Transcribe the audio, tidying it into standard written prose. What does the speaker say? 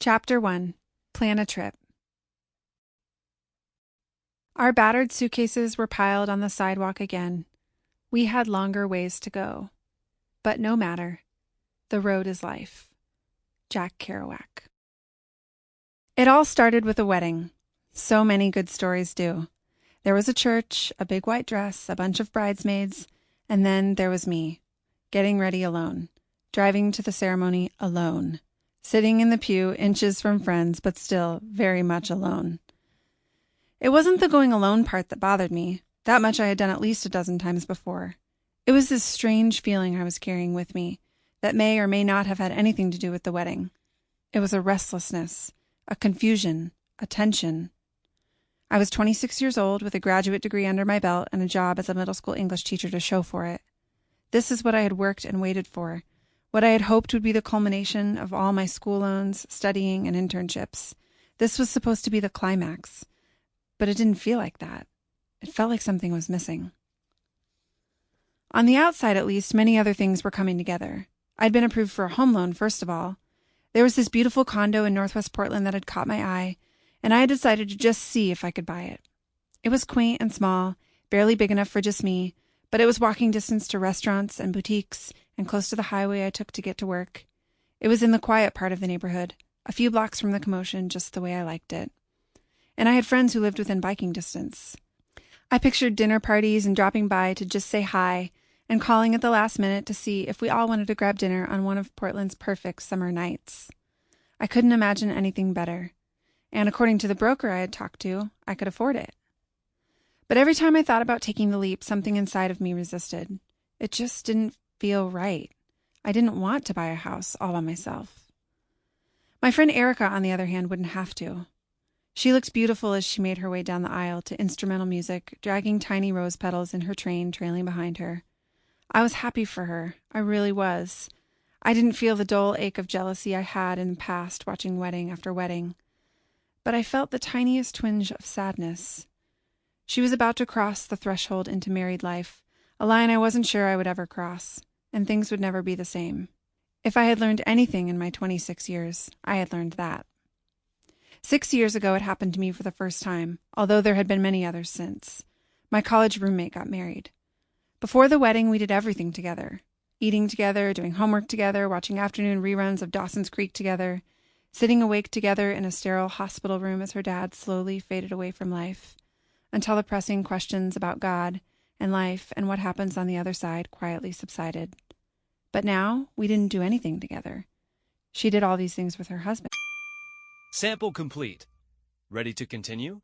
Chapter 1. Plan a Trip. Our battered suitcases were piled on the sidewalk again. We had longer ways to go. But no matter. The road is life. Jack Kerouac. It all started with a wedding. So many good stories do. There was a church, a big white dress, a bunch of bridesmaids, and then there was me, getting ready alone, driving to the ceremony alone, sitting in the pew inches from friends, but still very much alone. It wasn't the going alone part that bothered me. That much I had done at least a dozen times before. It was this strange feeling I was carrying with me that may or may not have had anything to do with the wedding. It was a restlessness, a confusion, a tension. I was 26 years old with a graduate degree under my belt and a job as a middle school English teacher to show for it. This is what I had worked and waited for, what I had hoped would be the culmination of all my school loans, studying, and internships. This was supposed to be the climax. But it didn't feel like that. It felt like something was missing. On the outside, at least, many other things were coming together. I'd been approved for a home loan, first of all. There was this beautiful condo in Northwest Portland that had caught my eye, and I had decided to just see if I could buy it. It was quaint and small, barely big enough for just me, but it was walking distance to restaurants and boutiques and close to the highway I took to get to work. It was in the quiet part of the neighborhood, a few blocks from the commotion, just the way I liked it. And I had friends who lived within biking distance. I pictured dinner parties and dropping by to just say hi and calling at the last minute to see if we all wanted to grab dinner on one of Portland's perfect summer nights. I couldn't imagine anything better. And according to the broker I had talked to, I could afford it. But every time I thought about taking the leap, something inside of me resisted. It just didn't feel right. I didn't want to buy a house all by myself. My friend Erica, on the other hand, wouldn't have to. She looked beautiful as she made her way down the aisle to instrumental music, dragging tiny rose petals in her train trailing behind her. I was happy for her. I really was. I didn't feel the dull ache of jealousy I had in the past watching wedding after wedding. But I felt the tiniest twinge of sadness. She was about to cross the threshold into married life, a line I wasn't sure I would ever cross, and things would never be the same. If I had learned anything in my 26 years, I had learned that. 6 years ago, it happened to me for the first time, although there had been many others since. My college roommate got married. Before the wedding, we did everything together. Eating together, doing homework together, watching afternoon reruns of Dawson's Creek together, sitting awake together in a sterile hospital room as her dad slowly faded away from life, until the pressing questions about God and life and what happens on the other side quietly subsided. But now, we didn't do anything together. She did all these things with her husband. Sample complete. Ready to continue?